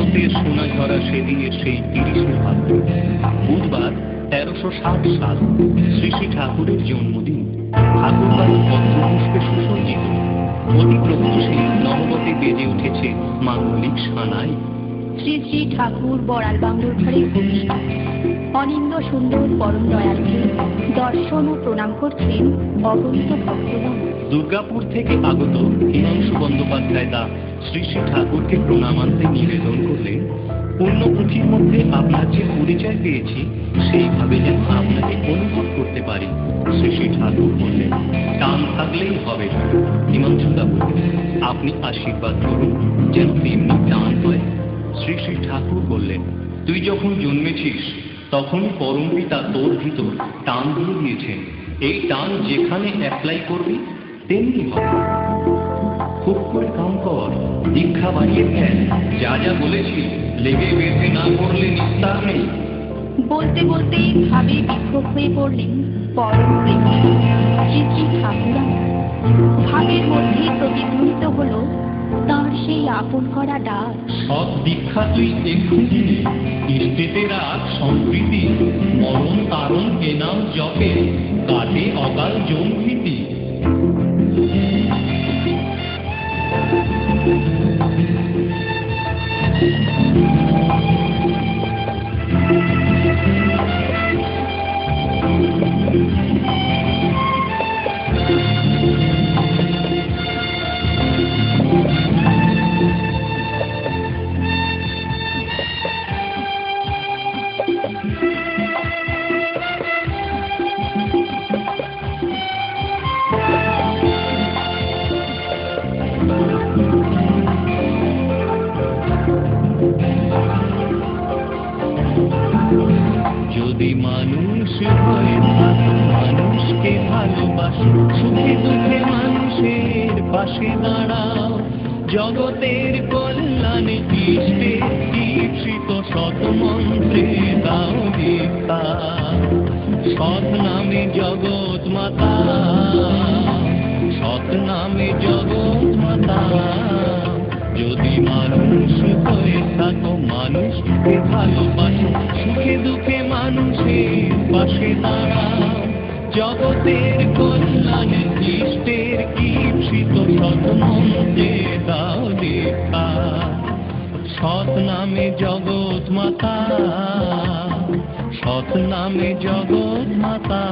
জগতের সোনা ঝরা সেদিনের সেই 30শে ভাদ্র বুধবার 1360 সাল শ্রী শ্রী ঠাকুরের জন্মদিন। ঠাকুরবাড়ি পদ্মপুষ্পে সুসজ্জিত, অতি প্রত্যুষে নবগতে বেজে উঠেছে মাঙ্গলিক সানাই। শ্রী শ্রী ঠাকুর বড়াল বাংলোর ঘরে ভূমিষ্ঠ অনিন্দ সুন্দর পরম দয়ালকে দর্শন ও প্রণাম করছেন অগণিত ভক্তগণ। দুর্গাপুর থেকে আগত হিমাংশু বন্দ্যোপাধ্যায় দা শ্রী শ্রী ঠাকুরকে প্রণামান্তে নিবেদন করলেন, পূর্ণপুঁথির মধ্যে আপনার যে পরিচয় পেয়েছি সেইভাবে যেন আপনাকে অনুভব করতে পারি। শ্রী শ্রী ঠাকুর বললেন, টান থাকলেই হবে না। হিমাংশুদা বললেন, আপনি আশীর্বাদ করুন যেন তেমনি টান হয়। শ্রী শ্রী ঠাকুর বললেন, তুই যখন জন্মেছিস তখন পরম পিতা তোর ভিতর টান দিয়ে দিয়েছেন। এই টান যেখানে অ্যাপ্লাই করবি তেমনি হবে। খুব করে কাম কর, দীক্ষা বানিয়ে ফেল। যা যা বলেছি লেগে বেঁধে না করলে নিস্তার নেই। বলতে বলতেই ভাবে বিক্ষোভ হয়ে পড়লেন পরম প্রেমী শ্রী শ্রী ঠাকুর। ভাবের মধ্যে প্রতিধ্বনিত হল তাঁর সেই আপন করা ডাক। সব দীক্ষা তুই এক্ষুনি ইষ্টেতে রাখ সম্প্রীতি, মরণ তারণ এনাম জপে কাটে অকাল জমভীতি। যদি মানুষ হয় মানুষকে ভালোবাসো, সুখে দুঃখে মানুষের পাশে দাঁড়াও, জগতের কল্যাণে ইষ্টে দীক্ষিত সৎ মন্ত্রে দাও দীক্ষা। সৎ নামে জগৎ মাতা, সৎ নামে জগৎ মাতা। যদি মানুষ হয়ে থাকো মানুষকে ভালোবাসো, সুখে দুঃখে মানুষের পাশে দাঁড়াও, জগতের কল্যাণে ইষ্টের ঈপ্সিত সৎ মন্ত্রে দাও দীক্ষা। সৎ নামে জগৎ মাতা, সৎ নামে জগৎ মাতা।